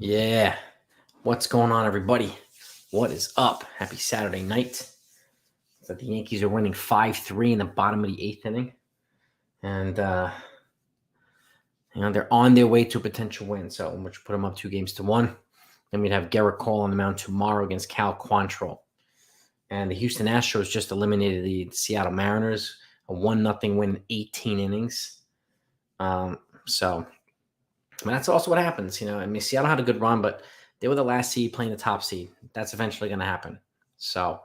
Yeah. What's going on, everybody? What is up? Happy Saturday night. So the Yankees are winning 5-3 in the bottom of the eighth inning. And, they're on their way to a potential win. So, which put them up 2-1. Then we'd have Garrett Cole on the mound tomorrow against Cal Quantrill. And the Houston Astros just eliminated the Seattle Mariners, a 1-0 win in 18 innings. So that's also what happens. Seattle had a good run, but they were the last seed playing the top seed. That's eventually going to happen. So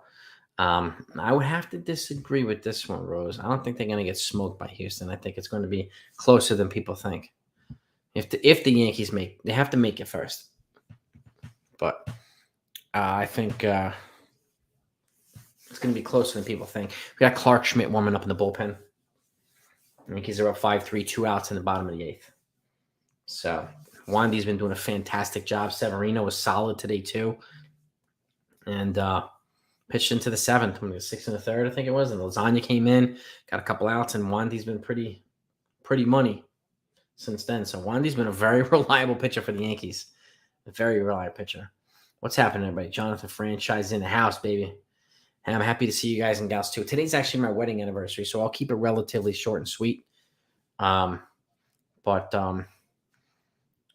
I would have to disagree with this one, Rose. I don't think they're going to get smoked by Houston. I think it's going to be closer than people think. If the Yankees they have to make it first. But I think it's going to be closer than people think. We got Clark Schmidt warming up in the bullpen. The Yankees are up 5-3, 2 outs in the bottom of the eighth. So Wandy's been doing a fantastic job. Severino was solid today too. And pitched into the seventh, 6 and a third, I think it was. And Lasagna came in, got a couple outs, and Wandy's been pretty money since then. So Wandy's been a very reliable pitcher for the Yankees. A very reliable pitcher. What's happening, everybody? Jonathan Franchise in the house, baby. And I'm happy to see you guys and gals too. Today's actually my wedding anniversary, so I'll keep it relatively short and sweet. But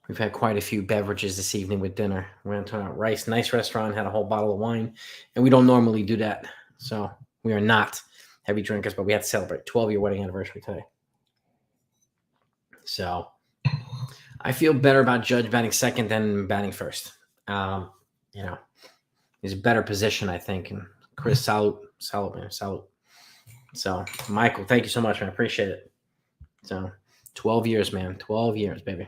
we've had quite a few beverages this evening with dinner. We went to a nice restaurant, had a whole bottle of wine, and we don't normally do that. So we are not heavy drinkers, but we had to celebrate 12-year wedding anniversary today. So I feel better about Judge batting second than batting first. He's a better position, I think. And Chris, salute, man, salute. So Michael, thank you so much, man. I appreciate it. So 12 years, man. 12 years, baby.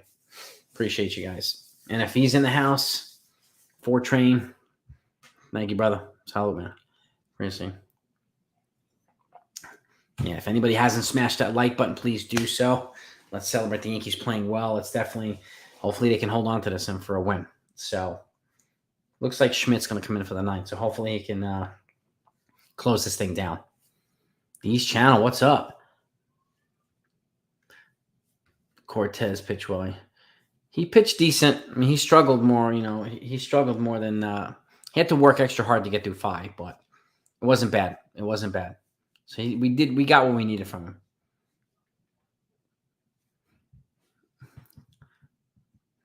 Appreciate you guys. And if he's in the house, Train, thank you, brother. Salute, man. Appreciate. Yeah, if anybody hasn't smashed that like button, please do so. Let's celebrate the Yankees playing well. It's hopefully they can hold on to this and for a win. So looks like Schmidt's going to come in for the ninth. So hopefully he can close this thing down. The East Channel, what's up? Cortez pitched well. He pitched decent. I mean, he struggled more. He struggled more than he had to work extra hard to get through 5, but it wasn't bad. So we got what we needed from him.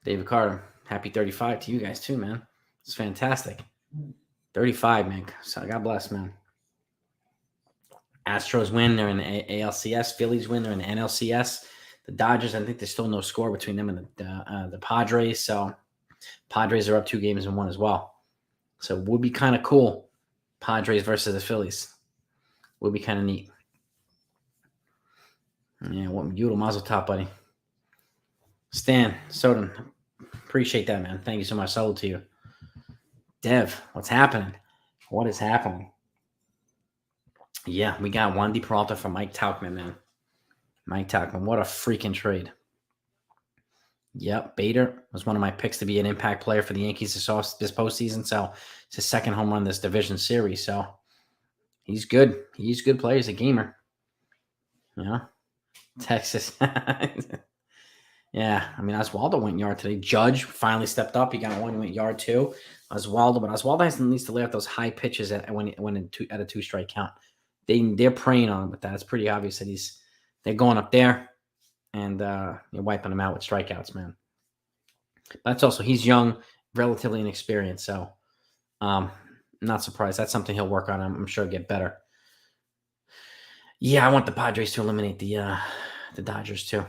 David Carter, happy 35 to you guys too, man. It's fantastic. 35, man. So God bless, man. Astros win. They're in the ALCS. Phillies win. They're in the NLCS. The Dodgers, I think there's still no score between them and the Padres. So Padres are up 2-1 as well. So it would be kind of cool. Padres versus the Phillies. Would be kind of neat. Yeah, what Yudel Mazel Tov, buddy. Stan Soden, appreciate that, man. Thank you so much. Salute to you. Dev, what's happening? What is happening? Yeah, we got Wandy Peralta from Mike Tauchman, man. Mike Tauchman, what a freaking trade. Yep, Bader was one of my picks to be an impact player for the Yankees this postseason. So it's his second home run this division series. So he's good. He's a good player. He's a gamer. Texas. Yeah, I mean, Oswaldo went yard today. Judge finally stepped up. He got one. He went yard too. Oswaldo, but Oswaldo needs to lay out those high pitches at a 2-strike count. They're preying on him with that. It's pretty obvious that they're going up there and you're wiping him out with strikeouts, man. But that's also, he's young, relatively inexperienced, so not surprised. That's something he'll work on. I'm sure he'll get better. Yeah, I want the Padres to eliminate the Dodgers too.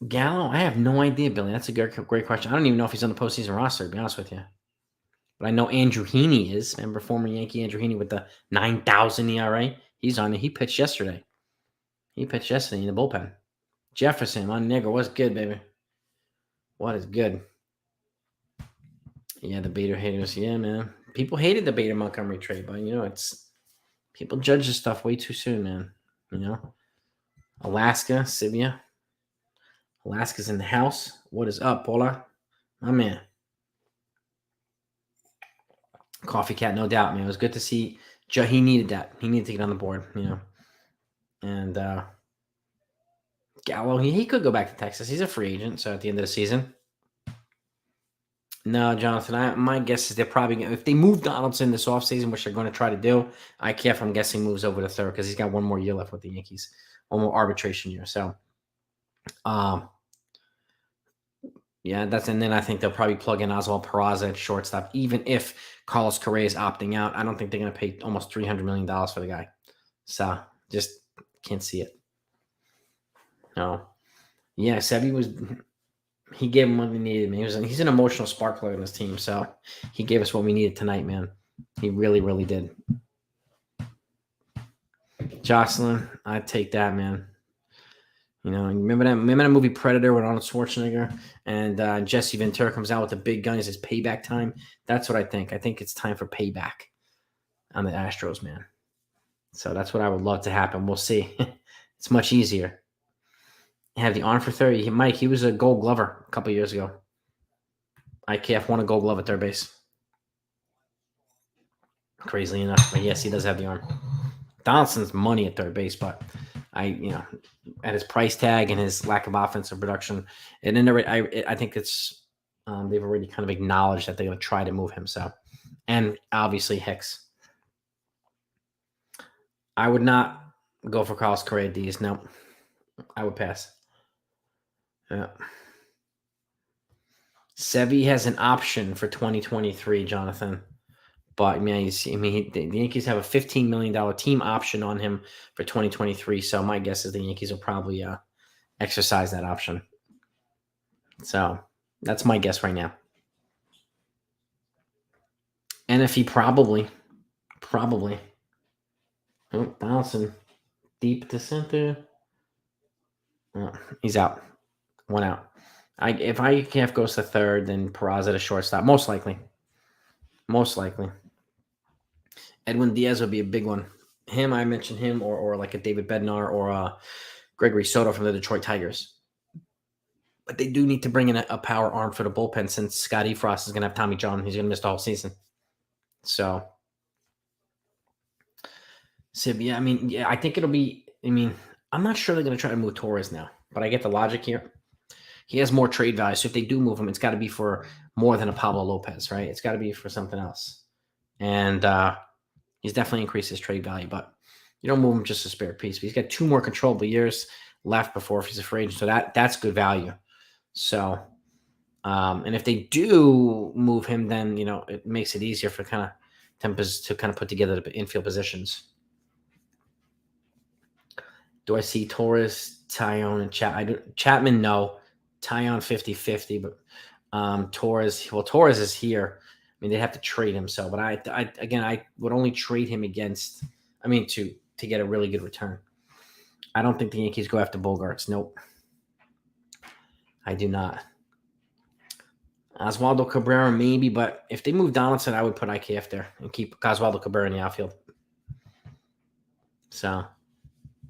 Gallo, I have no idea, Billy. That's a great question. I don't even know if he's on the postseason roster, to be honest with you. But I know Andrew Heaney is. Remember former Yankee Andrew Heaney with the 9,000 ERA? He's on it. He pitched yesterday. In the bullpen. Jefferson, my nigga, what's good, baby? What is good? Yeah, the Bader haters. Yeah, man. People hated the Bader Montgomery trade, but it's people judge this stuff way too soon, man. Alaska, Sivia. Alaska's in the house. What is up, Paula? My man. Coffee Cat, no doubt, man. It was good to see. He needed that. He needed to get on the board, And Gallo, he could go back to Texas. He's a free agent, so at the end of the season. No, Jonathan, my guess is they're probably gonna, if they move Donaldson this offseason, which they're going to try to do, IKF, I'm guessing, moves over to third because he's got one more year left with the Yankees, one more arbitration year. So, um, yeah, and then I think they'll probably plug in Oswald Peraza at shortstop, even if Carlos Correa is opting out. I don't think they're going to pay almost $300 million for the guy. So, just can't see it. No. Yeah, Sebi was. He gave him what we needed, man. He's an emotional spark plug in this team, so he gave us what we needed tonight, man. He really, really did. Jocelyn, I'd take that, man. You know, remember that movie Predator with Arnold Schwarzenegger and Jesse Ventura comes out with the big gun. He says payback time. That's what I think. I think it's time for payback on the Astros, man. So that's what I would love to happen. We'll see. It's much easier. Have the arm for 30. Mike, he was a Gold Glover a couple years ago. IKF won a Gold Glove at third base. Crazily enough, but yes, he does have the arm. Donaldson's money at third base, but at his price tag and his lack of offensive production, and then I think it's they've already kind of acknowledged that they're going to try to move him. So, and obviously Hicks. I would not go for Carlos Correa D's. No, I would pass. Yeah. Sevy has an option for 2023, Jonathan. But the Yankees have a $15 million team option on him for 2023. So my guess is the Yankees will probably exercise that option. So that's my guess right now. NFE probably. Oh, Donaldson deep to center. Oh, he's out. One out. If IKF goes to third, then Peraza to shortstop. Most likely. Edwin Diaz would be a big one. I mentioned him, or like a David Bednar or Gregory Soto from the Detroit Tigers. But they do need to bring in a power arm for the bullpen since Scotty Frost is going to have Tommy John. He's going to miss the whole season. So yeah, I think it'll be. I'm not sure they're going to try to move Torres now, but I get the logic here. He has more trade value, so if they do move him, it's got to be for more than a Pablo Lopez, right? It's got to be for something else. And he's definitely increased his trade value, but you don't move him just a spare piece. But he's got 2 more controllable years left before he's a free agent, so that's good value. So, and if they do move him, then it makes it easier for kind of Tempest to kind of put together the infield positions. Do I see Torres, Taillon, and Chapman? No. Taillon 50-50, but Torres is here. They'd have to trade him. So, but I would only trade him to get a really good return. I don't think the Yankees go after Bogarts. Nope. I do not. Oswaldo Cabrera, maybe, but if they move Donaldson, I would put IKF there and keep Oswaldo Cabrera in the outfield. So,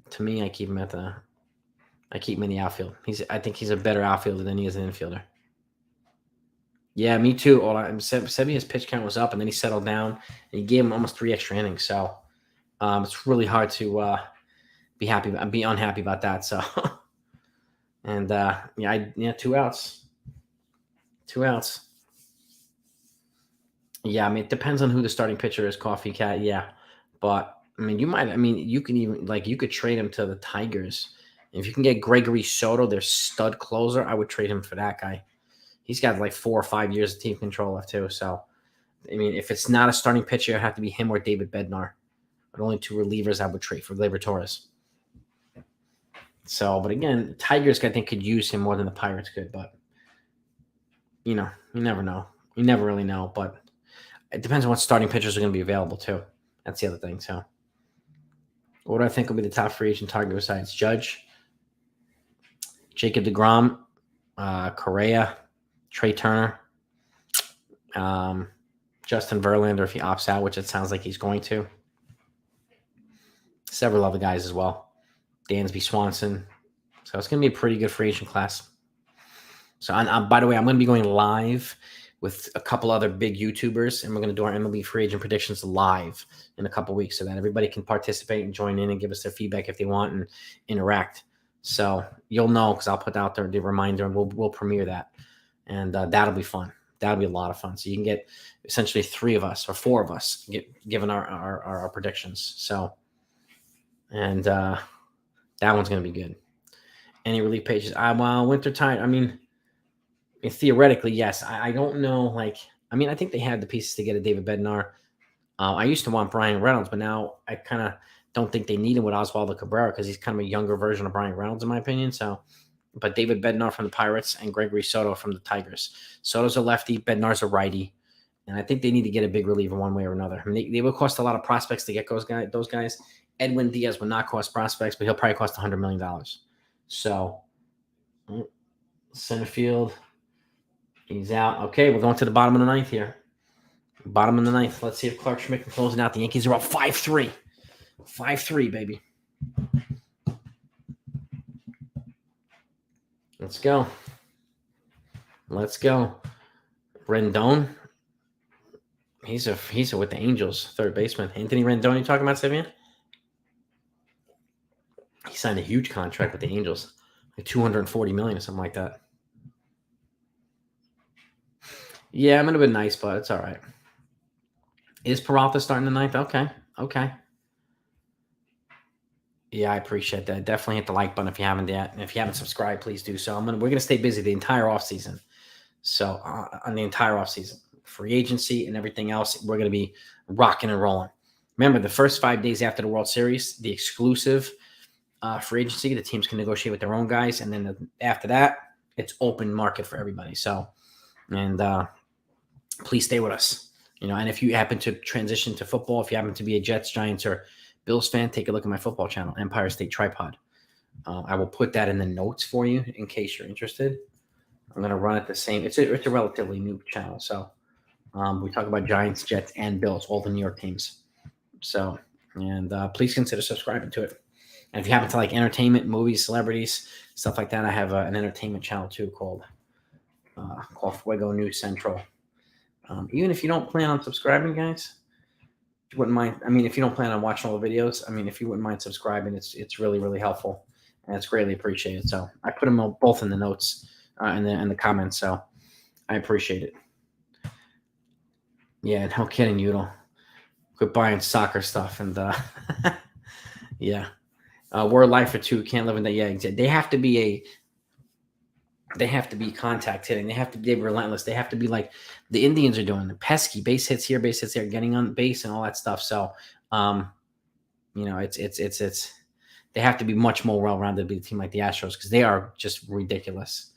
to me, I keep him in the outfield. I think he's a better outfielder than he is an infielder. Yeah, me too. Sebia's pitch count was up, and then he settled down, and he gave him almost 3 extra innings. So, it's really hard to be unhappy about that. So, and 2 outs. 2 outs. Yeah, it depends on who the starting pitcher is, Coffee Cat. Yeah, but you can even you could trade him to the Tigers. If you can get Gregory Soto, their stud closer, I would trade him for that guy. He's got 4 or 5 years of team control left too. So, if it's not a starting pitcher, it'd have to be him or David Bednar. But only 2 relievers I would trade for Gleyber Torres. So, but again, Tigers I think could use him more than the Pirates could. But you never know. You never really know. But it depends on what starting pitchers are going to be available too. That's the other thing. So, what do I think will be the top free agent target besides Judge, Jacob deGrom, Correa, Trey Turner, Justin Verlander if he opts out, which it sounds like he's going to. Several other guys as well. Dansby Swanson. So it's going to be a pretty good free agent class. So, by the way, I'm going to be going live with a couple other big YouTubers, and we're going to do our MLB free agent predictions live in a couple weeks so that everybody can participate and join in and give us their feedback if they want and interact. So you'll know because I'll put out the reminder and we'll premiere that. And that'll be fun. that'll be a lot of fun. So you can get essentially 3 of us or 4 of us given our predictions. So, and that one's going to be good. Any relief pages? Well, wintertime. I mean, theoretically, yes. I don't know. Like, I mean, I think they have the pieces to get a David Bednar. I used to want Brian Reynolds, but now I kind of don't think they need him with Oswaldo Cabrera because he's kind of a younger version of Brian Reynolds, in my opinion. So, but David Bednar from the Pirates and Gregory Soto from the Tigers. Soto's a lefty, Bednar's a righty, and I think they need to get a big reliever one way or another. I mean, they will cost a lot of prospects to get those guys. Edwin Diaz will not cost prospects, but he'll probably cost $100 million. So, center field, he's out. Okay, we're going to the bottom of the ninth here. Bottom of the ninth. Let's see if Clark Schmidt can close it out. The Yankees are up 5-3. 5-3, baby. Let's go. Let's go. Rendon. He's with the Angels, third baseman. Anthony Rendon, you talking about, Savian? He signed a huge contract with the Angels, like $240 million or something like that. Yeah, I'm gonna be nice, but it's all right. Is Peralta starting the ninth? Okay. Yeah, I appreciate that. Definitely hit the like button if you haven't yet. And if you haven't subscribed, please do so. We're gonna stay busy the entire offseason. So on the entire offseason, free agency and everything else, we're gonna be rocking and rolling. Remember, the first 5 days after the World Series, the exclusive free agency, the teams can negotiate with their own guys, and then after that, it's open market for everybody. So, and please stay with us. And if you happen to transition to football, if you happen to be a Jets, Giants, or Bills fan, take a look at my football channel, Empire State Tripod. I will put that in the notes for you in case you're interested. I'm going to run it the same. It's a relatively new channel. So we talk about Giants, Jets, and Bills, all the New York teams. So, and please consider subscribing to it. And if you happen to like entertainment, movies, celebrities, stuff like that, I have an entertainment channel too called Fuego News Central. Even if you don't plan on subscribing, guys, you wouldn't mind. I mean, if you don't plan on watching all the videos, if you wouldn't mind subscribing, it's really, really helpful, and it's greatly appreciated. So I put them both in the notes and the comments. So I appreciate it. Yeah, no kidding, Udall. Quit buying soccer stuff and yeah, we're alive for 2. Can't live in that. Yeah, they have to be contact hitting. They have to be relentless. They have to be like the Indians are doing, pesky base hits here, getting on base and all that stuff. So, it's they have to be much more well-rounded to be a team like the Astros because they are just ridiculous.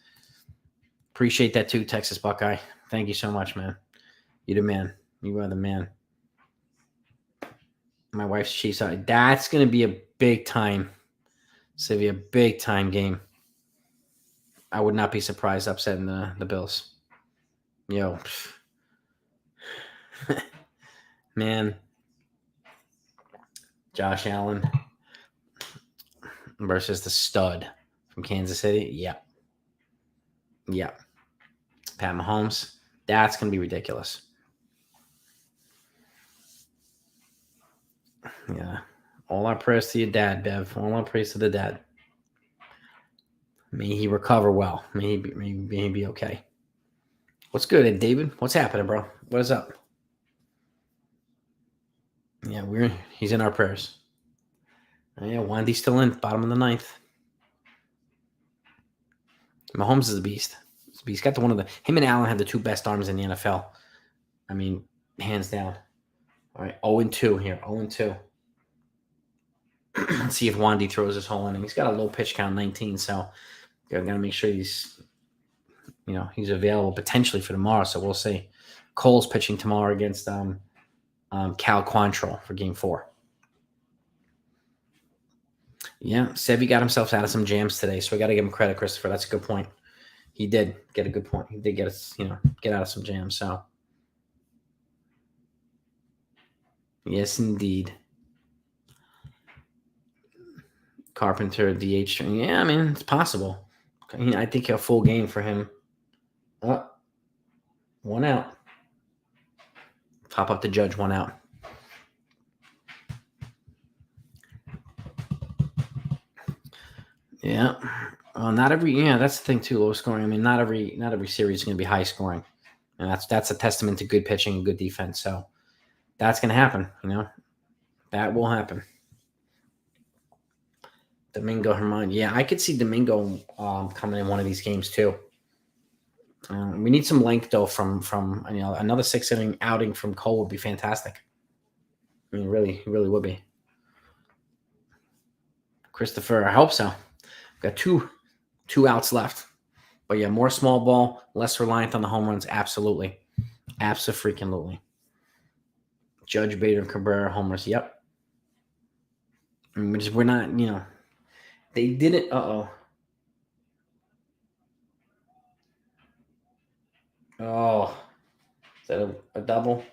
Appreciate that too, Texas Buckeye. Thank you so much, man. You're the man. You are the man. My wife's Chiefs. That's going to be a big time. It's going to be a big time game. I would not be surprised upsetting the Bills. Yo. Man. Josh Allen versus the stud from Kansas City. Yep. Pat Mahomes. That's going to be ridiculous. Yeah. All our prayers to your dad, Bev. All our prayers to the dad. May he recover well. May he be okay. What's good, David? What's happening, bro? What is up? Yeah, he's in our prayers. Yeah, Wandy's still in, bottom of the ninth. Mahomes is a beast. He's got him and Allen have the 2 best arms in the NFL. Hands down. All right, 0-2 here. 0-2. Let's see if Wandy throws his whole inning. He's got a low pitch count, 19, so got to make sure he's available potentially for tomorrow. So we'll see. Cole's pitching tomorrow against Cal Quantrill for Game 4. Yeah, Sevy got himself out of some jams today, so we got to give him credit, Christopher. That's a good point. He did get a good point. He did get us, get out of some jams. So yes, indeed. Carpenter DH. Yeah, it's possible. I think a full game for him. Oh, 1 out. Pop up the Judge, 1 out. Yeah. Not every. Yeah, that's the thing too. Low scoring. Not every series is going to be high scoring. And that's a testament to good pitching and good defense. So that's going to happen. That will happen. Domingo Herman. Yeah, I could see Domingo coming in one of these games too. We need some length though from another 6 inning outing from Cole would be fantastic. I mean, really would be. Christopher, I hope so. We've got two outs left. But yeah, more small ball, less reliant on the home runs. Absolutely. Abso-freaking-lutely. Judge, Bader, and Cabrera homers. Yep. I mean, we're not, they didn't. Oh, is that a double?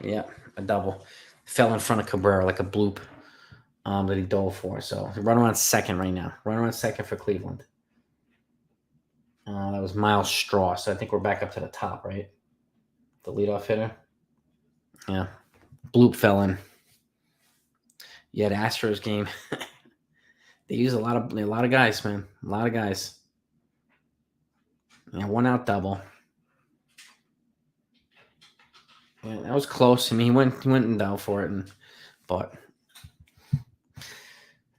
Yeah, a double. Fell in front of Cabrera like a bloop that he dove for. So runner on second right now. Runner on second for Cleveland. That was Miles Straw. So I think we're back up to the top, right? The leadoff hitter. Yeah. Bloop fell in. Yeah, the Astros game. They use a lot of guys, man. A lot of guys. Yeah, 1-out double. Yeah, that was close. I mean, he went and dove for it, but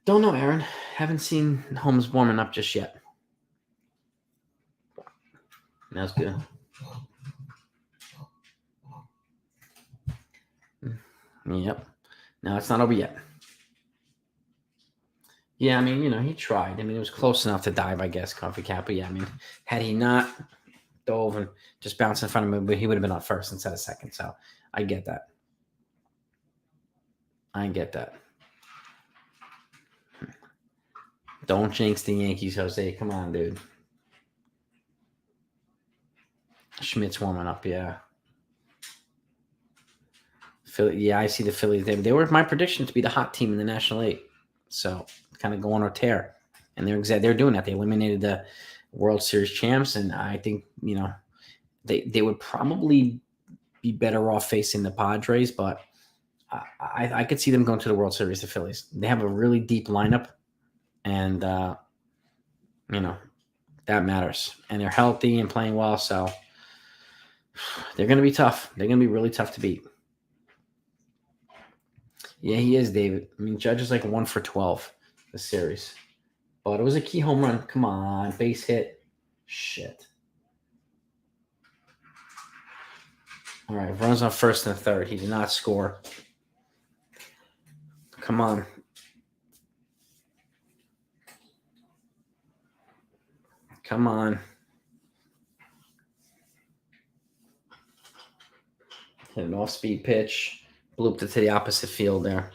don't know, Aaron. Haven't seen Holmes warming up just yet. That's good. Yep. No, it's not over yet. Yeah, I mean, he tried. I mean, it was close enough to dive, I guess, Coffee Cap. But yeah, I mean, had he not dove and just bounced in front of him, but he would have been on first instead of second. So I get that. Don't jinx the Yankees, Jose. Come on, dude. Schmidt's warming up, yeah. Philly, yeah, I see the Phillies. They were my prediction to be the hot team in the National League. So kind of go on a tear. And they're doing that. They eliminated the World Series champs, and I think, they would probably be better off facing the Padres, but I could see them going to the World Series, the Phillies. They have a really deep lineup, and that matters. And they're healthy and playing well, so they're going to be tough. They're going to be really tough to beat. Yeah, he is, David. I mean, Judge is like 1 for 12 this series. But it was a key home run. Come on, base hit. Shit. All right, runs on first and third. He did not score. Come on. Come on. Hit an off-speed pitch. Blooped it to the opposite field there.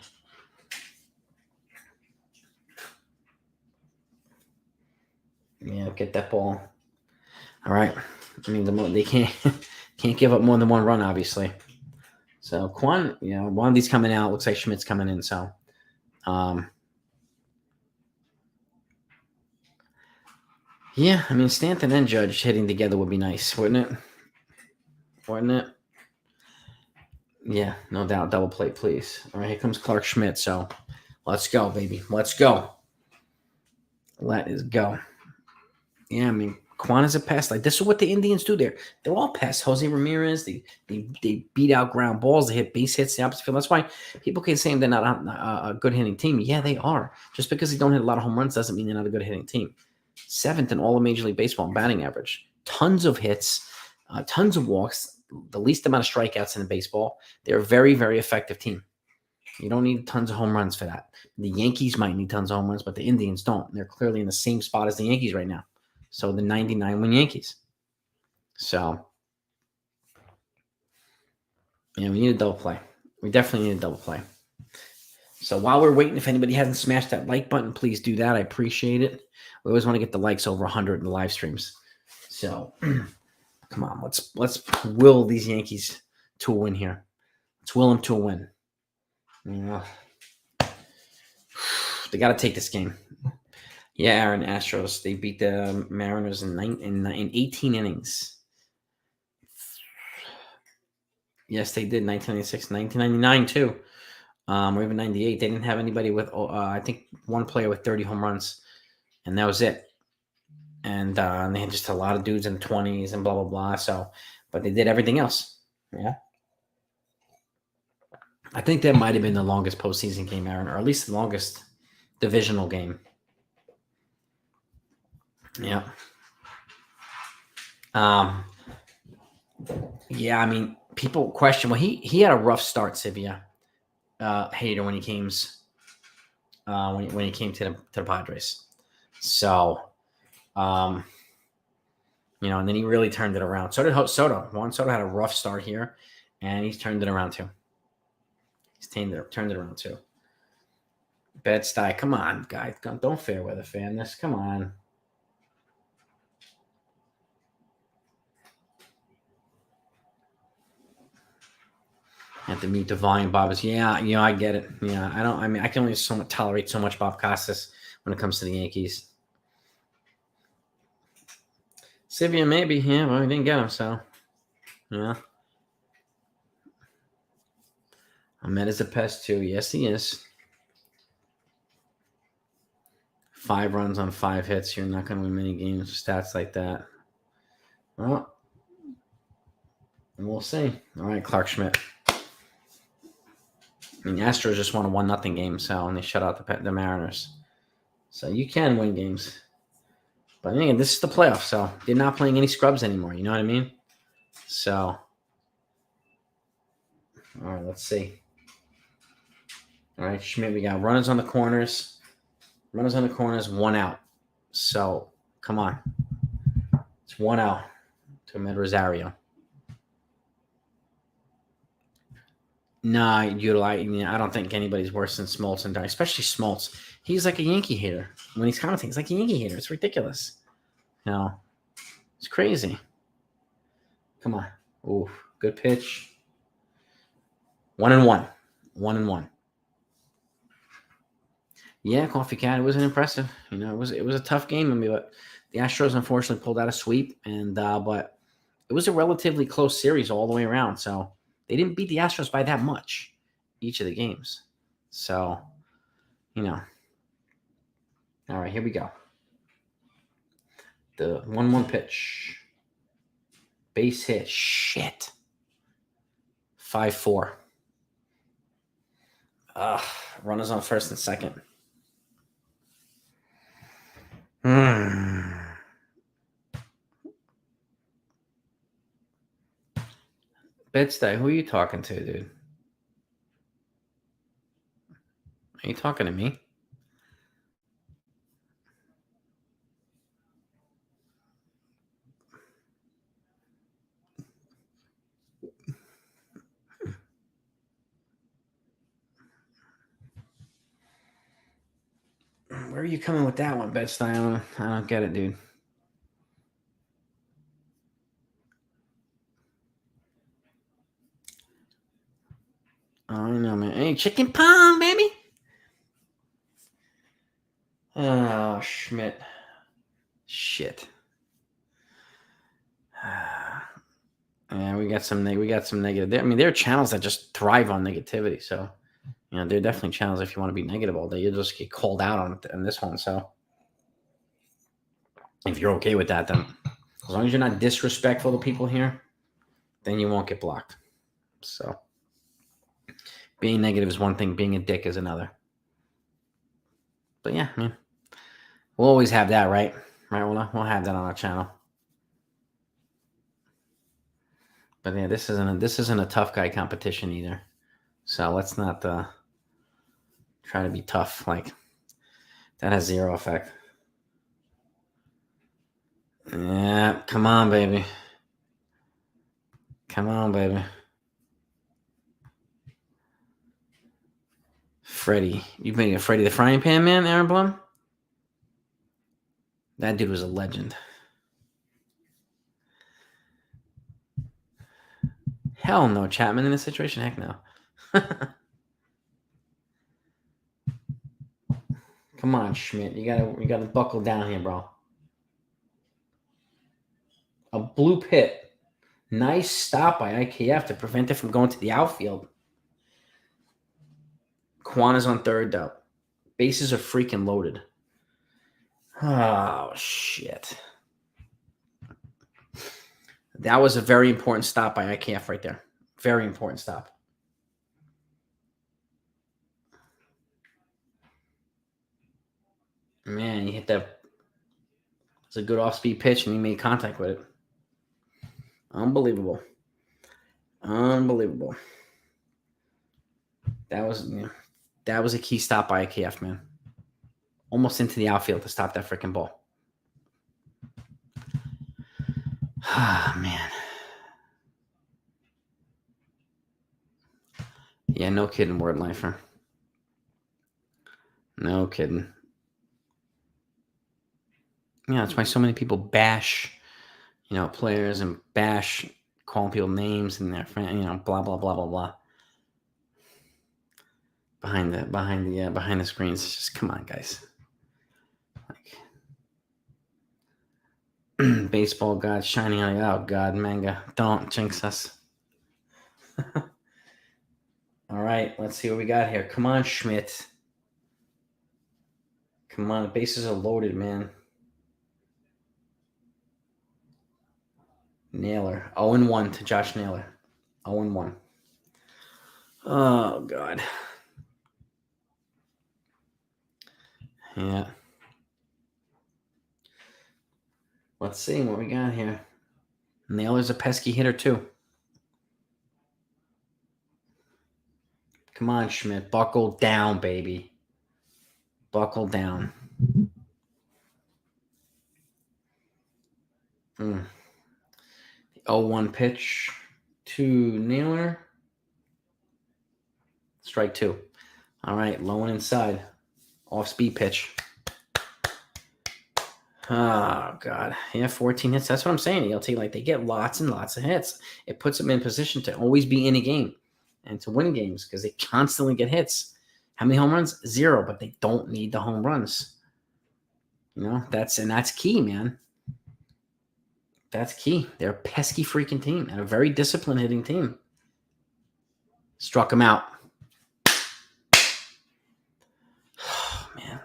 Yeah, get that ball. All right. I mean, they can't give up more than one run, obviously. So Quan, one of these coming out. Looks like Schmidt's coming in. So, yeah, I mean, Stanton and Judge hitting together would be nice, wouldn't it? Yeah, no doubt. Double play, please. All right, here comes Clark Schmidt. So let's go, baby. Let's go. Let us go. Yeah, I mean, Quan is a pest. Like, this is what the Indians do there. They're all pests. Jose Ramirez, they beat out ground balls. They hit base hits the opposite field. That's why people can say they're not a good hitting team. Yeah, they are. Just because they don't hit a lot of home runs doesn't mean they're not a good hitting team. 7th in all of Major League Baseball in batting average. Tons of hits, tons of walks, the least amount of strikeouts in baseball. They're a very, very effective team. You don't need tons of home runs for that. The Yankees might need tons of home runs, but the Indians don't. They're clearly in the same spot as the Yankees right now. So the 99-win Yankees. So, we need a double play. We definitely need a double play. So while we're waiting, if anybody hasn't smashed that like button, please do that. I appreciate it. We always want to get the likes over 100 in the live streams. So, come on, let's will these Yankees to a win here. Let's will them to a win. They got to take this game. Yeah, Aaron, Astros. They beat the Mariners in 18 innings. Yes, they did. 1996, 1999 too. Or even 98. They didn't have anybody with, I think, one player with 30 home runs, and that was it. And they had just a lot of dudes in the 20s and blah, blah, blah. So, but they did everything else. Yeah. I think that might have been the longest postseason game, Aaron, or at least the longest divisional game. Yeah. Yeah, I mean, people question. Well, he had a rough start, Sivia, Hater, when he came when he came to the Padres. So, and then he really turned it around. So did Soto. Juan Soto had a rough start here, and he's turned it around too. He's turned it around too. Bed-Stuy, come on, guys. Don't fair weather fan this. Come on. Have to mute the volume, Bob. Yeah, I get it. Yeah, I can only tolerate so much Bob Costas when it comes to the Yankees. Sivia, maybe. Yeah, well, we didn't get him, so. Yeah. Ahmed is a pest, too. Yes, he is. 5 runs on 5 hits. You're not going to win many games with stats like that. Well, we'll see. All right, Clark Schmidt. I mean, Astros just won a 1-0 game, so, and they shut out the Mariners. So you can win games. But again, this is the playoffs, so they're not playing any scrubs anymore. You know what I mean? So, all right, let's see. All right, Schmidt, we got runners on the corners. 1 out. So, come on. It's 1 out to Ahmed Rosario. Nah, I don't think anybody's worse than Smoltz and especially Smoltz. He's like a Yankee hater. When he's commenting, he's like a Yankee hater. It's ridiculous. It's crazy. Come on. Ooh, good pitch. 1-1. 1-1. Yeah, Coffee Cat. It wasn't impressive. It was a tough game. But the Astros unfortunately pulled out a sweep, and but it was a relatively close series all the way around. So they didn't beat the Astros by that much each of the games. So, All right, here we go. The 1-1 pitch. Base hit. Shit. 5-4. Runners on first and second. Bed-Stuy, who are you talking to, dude? Are you talking to me? Where are you coming with that one, Bed-Stuy? I don't get it, dude. I don't know, man. Hey, chicken pong, baby. Oh, Schmidt. Shit. Yeah, we got some negative there. I mean, there are channels that just thrive on negativity. So, there are definitely channels if you want to be negative all day, you'll just get called out on this one. So, if you're okay with that, then as long as you're not disrespectful to people here, then you won't get blocked. So, being negative is one thing, being a dick is another. But yeah, I mean, we'll always have that, right? Right, we'll have that on our channel. But yeah, this isn't a tough guy competition either. So let's not try to be tough. Like, that has zero effect. Yeah, come on, baby. Come on, baby. Freddie. You've been a Freddie the Frying Pan Man, Aaron Blum? That dude was a legend. Hell no, Chapman in this situation? Heck no. Come on, Schmidt. You gotta buckle down here, bro. A blue pit. Nice stop by IKF to prevent it from going to the outfield. Quan is on third, though. Bases are freaking loaded. Oh, shit. That was a very important stop by IKF right there. Very important stop. Man, he hit that. It's a good off-speed pitch, and he made contact with it. Unbelievable. Unbelievable. That was a key stop by IKF, man. Almost into the outfield to stop that freaking ball. Ah, man. Yeah, no kidding, Word Lifer. No kidding. Yeah, that's why so many people bash, players and bash calling people names and their friend, blah blah blah blah blah. Behind the screens, it's just come on, guys. Like, baseball god shining on you. Oh God, manga, don't jinx us. All right, let's see what we got here. Come on, Schmidt. Come on, the bases are loaded, man. Naylor. 0-1 to Josh Naylor. 0-1. Oh, God. Yeah. Let's see what we got here. Naylor's a pesky hitter, too. Come on, Schmidt. Buckle down, baby. Buckle down. The 0-1 pitch to Naylor. Strike 2. All right, low and inside. Off-speed pitch. Oh, God. Yeah, 14 hits. That's what I'm saying, ELT. Like, they get lots and lots of hits. It puts them in position to always be in a game and to win games because they constantly get hits. How many home runs? 0, but they don't need the home runs. That's key, man. That's key. They're a pesky freaking team and a very disciplined hitting team. Struck him out. Oh, man.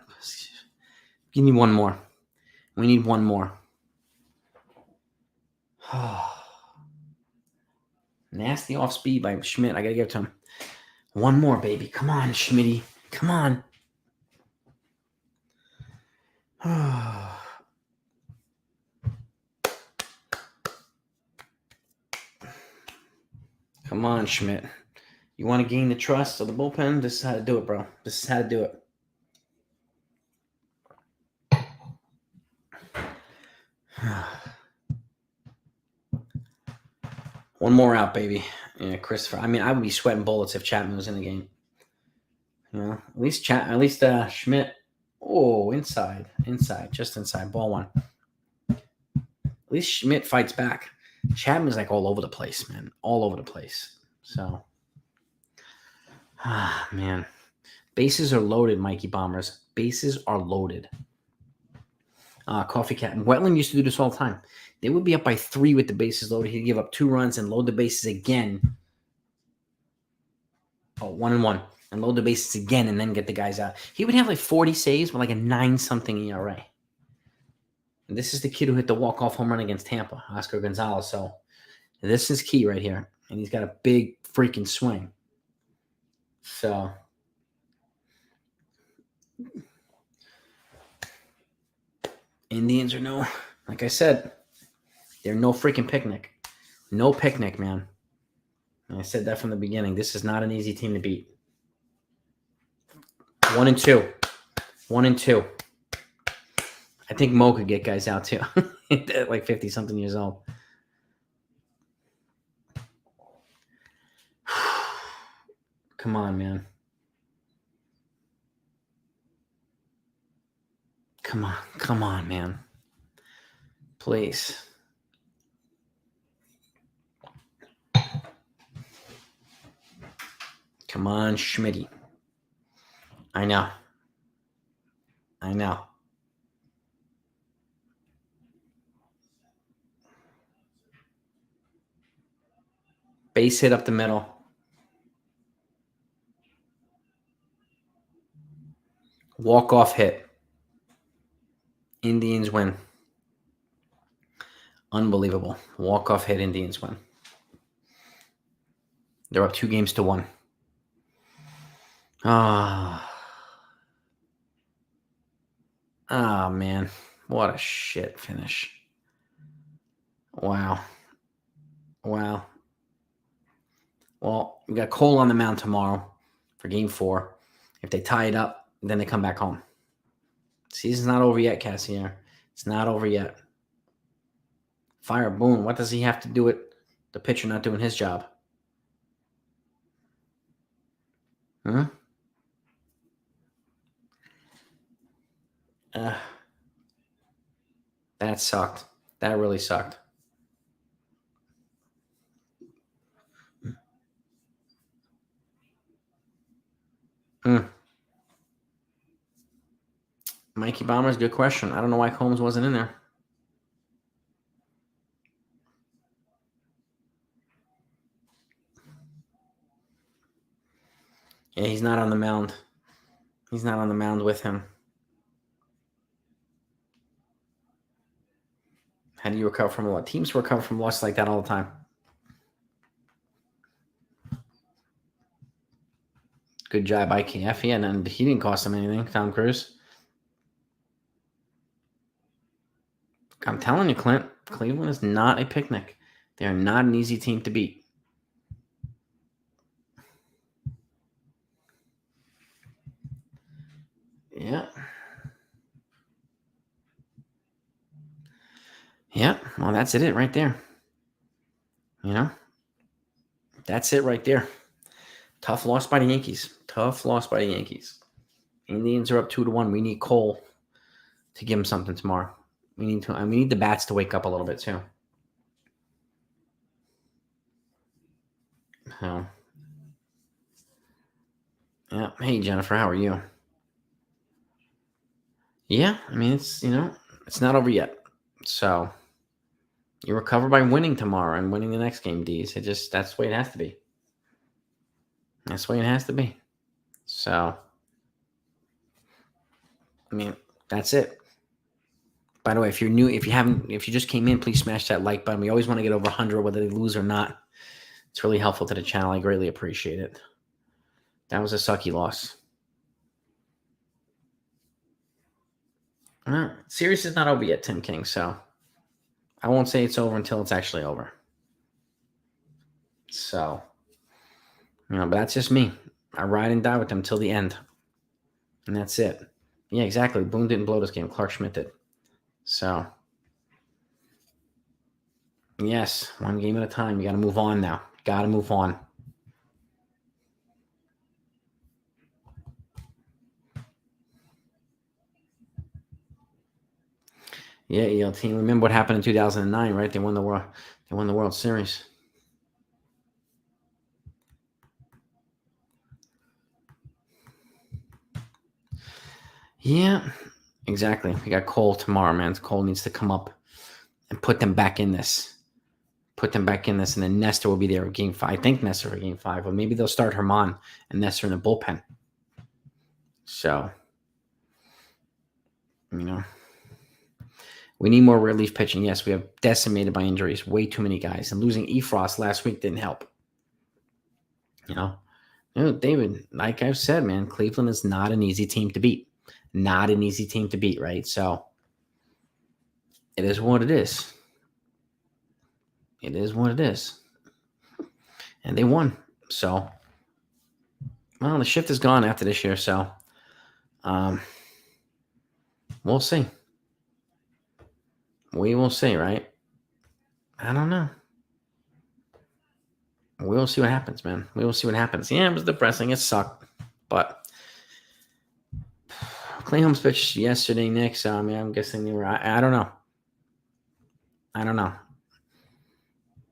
You need one more. We need one more. Nasty off speed by Schmidt. I got to give it to him. One more, baby. Come on, Schmitty. Come on. Come on, Schmidt. You want to gain the trust of the bullpen? This is how to do it, bro. This is how to do it. One more out, baby. Yeah, Christopher. I mean, I would be sweating bullets if Chapman was in the game. At least Schmidt. Oh, inside, just inside. Ball 1. At least Schmidt fights back. Chapman's like all over the place, man. All over the place. So, man. Bases are loaded, Mikey Bombers. Bases are loaded. Coffee Cat. And Wetland used to do this all the time. They would be up by 3 with the bases loaded. He'd give up 2 runs and load the bases again. 1-1. And load the bases again and then get the guys out. He would have like 40 saves with like a 9-something ERA. And this is the kid who hit the walk-off home run against Tampa, Oscar Gonzalez. So this is key right here. And he's got a big freaking swing. So Indians are like I said, they're no freaking picnic. No picnic, man. And I said that from the beginning. This is not an easy team to beat. 1-2. 1-2. I think Mo could get guys out too. At like 50-something years old. Come on, man. Come on, man. Please. Come on, Schmitty. I know. Base hit up the middle. Walk-off hit. Indians win. Unbelievable. Walk-off hit, Indians win. They're up 2-1. Ah, man. What a shit finish. Wow. Wow. Well, we got Cole on the mound tomorrow for game 4. If they tie it up, then they come back home. Season's not over yet, Cassier. It's not over yet. Fire Boone. What does he have to do with the pitcher not doing his job? Huh? That sucked. That really sucked. Mikey Bombers, good question. I don't know why Combs wasn't in there. Yeah, he's not on the mound. He's not on the mound with him. How do you recover from a loss? Teams recover from loss like that all the time. Good job, IKF. Yeah, and he didn't cost him anything, Tom Cruise. I'm telling you, Clint, Cleveland is not a picnic. They are not an easy team to beat. Yeah. Yeah. Well, that's it right there. You know? That's it right there. Tough loss by the Yankees. Indians are up 2-1. We need Cole to give him something tomorrow. We need the bats to wake up a little bit too. So, yeah. Hey, Jennifer, how are you? Yeah, I mean it's not over yet. So you recover by winning tomorrow and winning the next game, D's. That's the way it has to be. That's the way it has to be. So I mean, that's it. By the way, if you're new, if you just came in, please smash that like button. We always want to get over 100, whether they lose or not. It's really helpful to the channel. I greatly appreciate it. That was a sucky loss. Series is not over yet, Tim King, so I won't say it's over until it's actually over. So, but that's just me. I ride and die with them till the end. And that's it. Yeah, exactly. Boone didn't blow this game. Clark Schmidt did. So, yes, one game at a time. You got to move on now. Got to move on. Yeah, ELT. Remember what happened in 2009, right? They won the World Series. Yeah, exactly. We got Cole tomorrow, man. Cole needs to come up and put them back in this. And then Nestor will be there for game 5. I think Nestor for game 5, or maybe they'll start Herman and Nestor in the bullpen. So, we need more relief pitching. Yes, we have decimated by injuries. Way too many guys. And losing Efrost last week didn't help. David, like I've said, man, Cleveland is not an easy team to beat. Not an easy team to beat, right? So, it is what it is. It is what it is. And they won. So, well, the shift is gone after this year. So, we'll see. We will see, right? I don't know. We'll see what happens, man. We will see what happens. Yeah, it was depressing. It sucked. But Clay Holmes pitched yesterday, Nick. So, I'm guessing they were. I don't know. I don't know.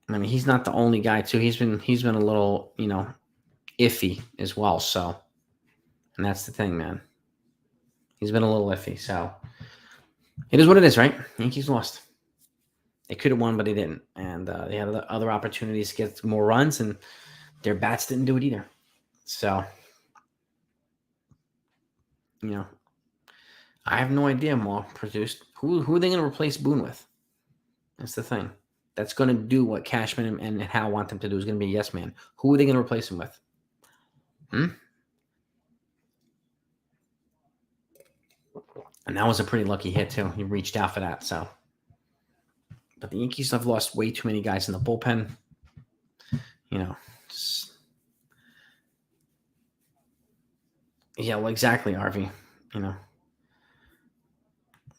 I mean, he's not the only guy, too. He's been a little, iffy as well. So, and that's the thing, man. He's been a little iffy. So, it is what it is, right? Yankees lost. They could have won, but they didn't. And they had other opportunities to get more runs, and their bats didn't do it either. So, I have no idea, Maul produced. Who are they going to replace Boone with? That's the thing. That's going to do what Cashman and Hal want them to do. Is going to be a yes man. Who are they going to replace him with? And that was a pretty lucky hit too. He reached out for that. So, but the Yankees have lost way too many guys in the bullpen. You know, yeah, well, exactly, Harvey. You know,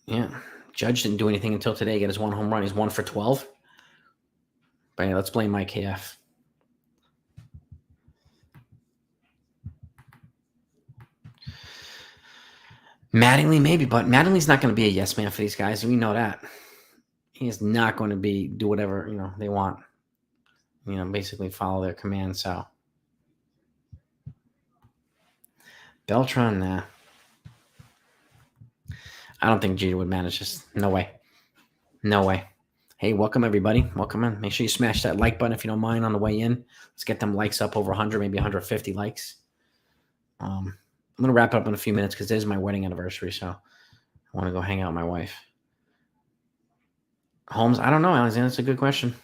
yeah. Judge didn't do anything until today. He got his one home run. He's 1 for 12. But yeah, let's blame Mike KF. Mattingly, maybe, but Mattingly's not going to be a yes man for these guys. We know that. He is not going to do whatever they want. Basically follow their command. So Beltran, nah. I don't think Jeter would manage this. No way. No way. Hey, welcome everybody. Welcome in. Make sure you smash that like button if you don't mind on the way in. Let's get them likes up over 100, maybe 150 likes. I'm going to wrap up in a few minutes because this is my wedding anniversary, so I want to go hang out with my wife. Holmes, I don't know, Alexander. That's a good question.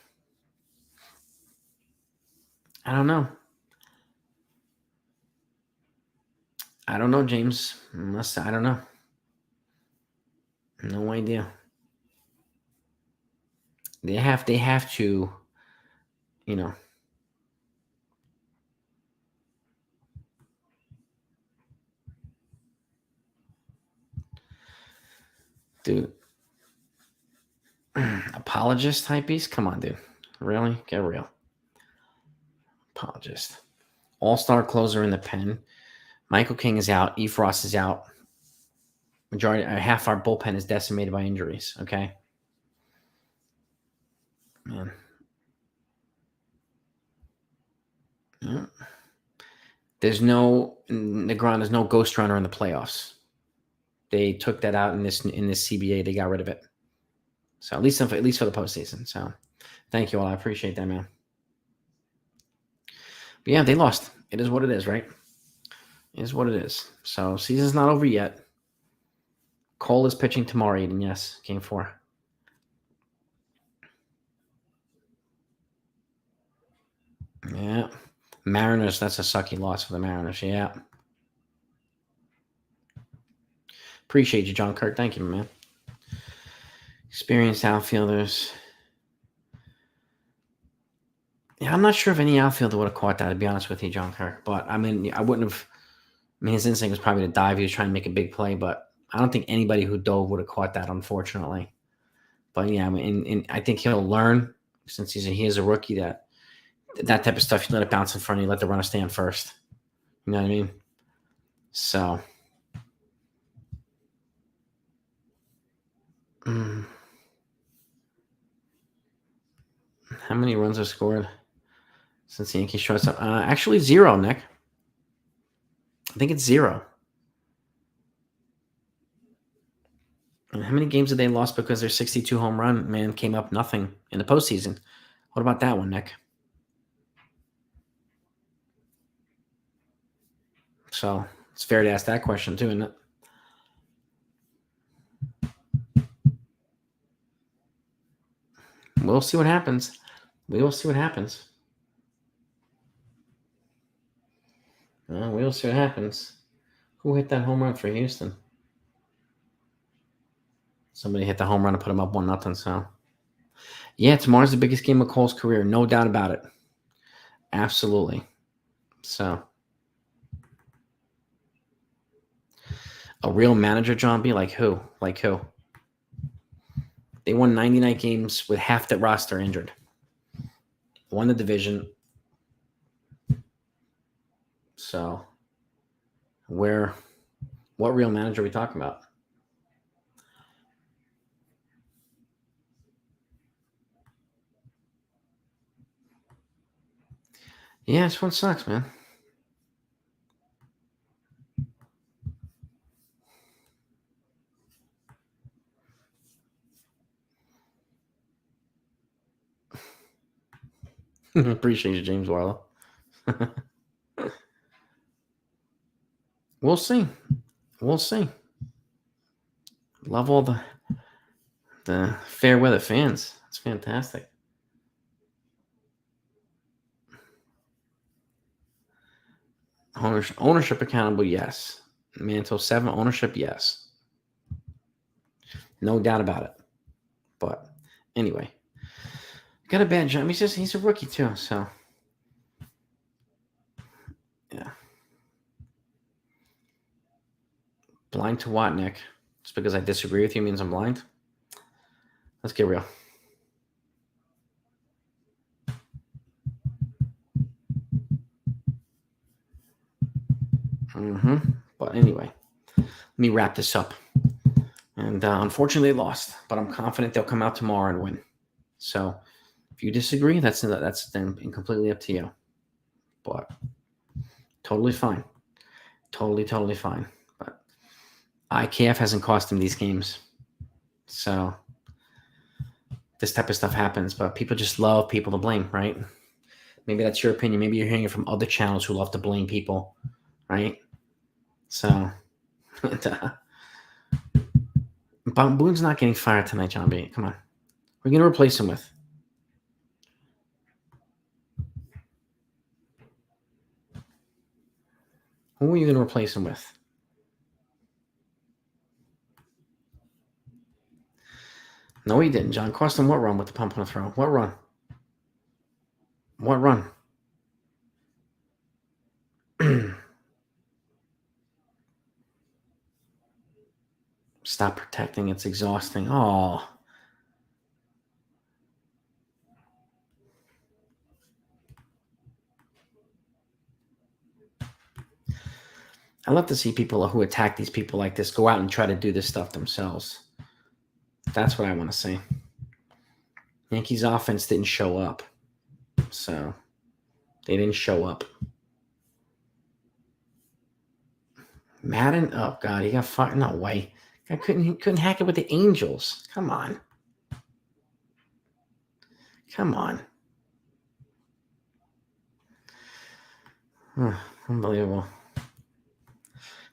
I don't know. I don't know, James. I don't know. No idea. They have to, dude. Apologist type piece? Come on, dude. Really? Get real. Apologist. All-star closer in the pen. Michael King is out. E. Frost is out. Half our bullpen is decimated by injuries. Okay. Man. Yeah. There's no ghost runner in the playoffs. They took that out in this CBA. They got rid of it. So at least for the postseason. So thank you all. I appreciate that, man. But yeah, they lost. It is what it is, right? It is what it is. So season's not over yet. Cole is pitching tomorrow, Eden. Yes, game 4. Yeah. Mariners, that's a sucky loss for the Mariners. Yeah. Appreciate you, John Kirk. Thank you, man. Experienced outfielders. Yeah, I'm not sure if any outfielder would have caught that, to be honest with you, John Kirk. But, I mean, I wouldn't have. I mean, his instinct was probably to dive. He was trying to make a big play, but I don't think anybody who dove would have caught that, unfortunately. But, yeah, I mean, I think he'll learn, since he is a rookie, that type of stuff, you let it bounce in front of you, let the runner stand first. You know what I mean? So. How many runs are scored since the Yankees shortstop? Actually, 0, Nick. I think it's 0. And how many games have they lost because their 62 home run man came up nothing in the postseason? What about that one, Nick? So it's fair to ask that question too, isn't it? We'll see what happens. We will see what happens. We'll see what happens. Who hit that home run for Houston? Somebody hit the home run to put him up 1-0. So, yeah, tomorrow's the biggest game of Cole's career. No doubt about it. Absolutely. So, a real manager, John B? Like who? Like who? They won 99 games with half the roster injured. Won the division. So, what real manager are we talking about? Yeah, this one sucks, man. Appreciate you, James Warlow. We'll see. We'll see. Love all the fair weather fans. That's fantastic. Ownership accountable, yes. Mantle 7 ownership, yes. No doubt about it. But anyway, got a bad job. He's a rookie too, so yeah. Blind to what, Nick? Just because I disagree with you means I'm blind? Let's get real. But anyway, let me wrap this up. And unfortunately, they lost, but I'm confident they'll come out tomorrow and win. So if you disagree, that's then completely up to you. But totally fine. Totally fine. But IKF hasn't cost him these games. So this type of stuff happens, but people just love people to blame, right? Maybe that's your opinion. Maybe you're hearing it from other channels who love to blame people, right? So, Boone's not getting fired tonight, John B. Come on. We're going to replace him with. Who are you going to replace him with? No, he didn't. John cost him what run with the pump on the throw? What run? What run? Stop protecting. It's exhausting. Oh. I love to see people who attack these people like this go out and try to do this stuff themselves. That's what I want to see. Yankees offense didn't show up. So they didn't show up. Madden? Oh, God. He got fired. No way. He couldn't hack it with the Angels. Come on. Unbelievable.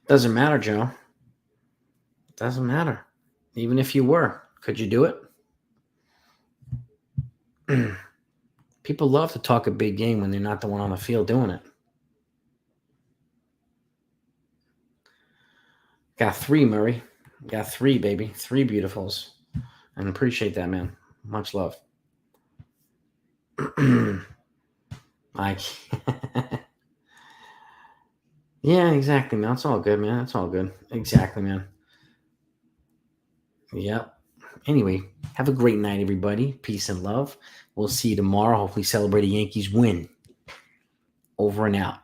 Doesn't matter, Joe. Doesn't matter. Even if you were, could you do it? People love to talk a big game when they're not the one on the field doing it. Got 3, Murray. Got 3, baby. 3 beautifuls. And appreciate that, man. Much love. Mike. Yeah, exactly, man. It's all good, man. It's all good. Exactly, man. Yep. Anyway, have a great night, everybody. Peace and love. We'll see you tomorrow. Hopefully celebrate a Yankees win. Over and out.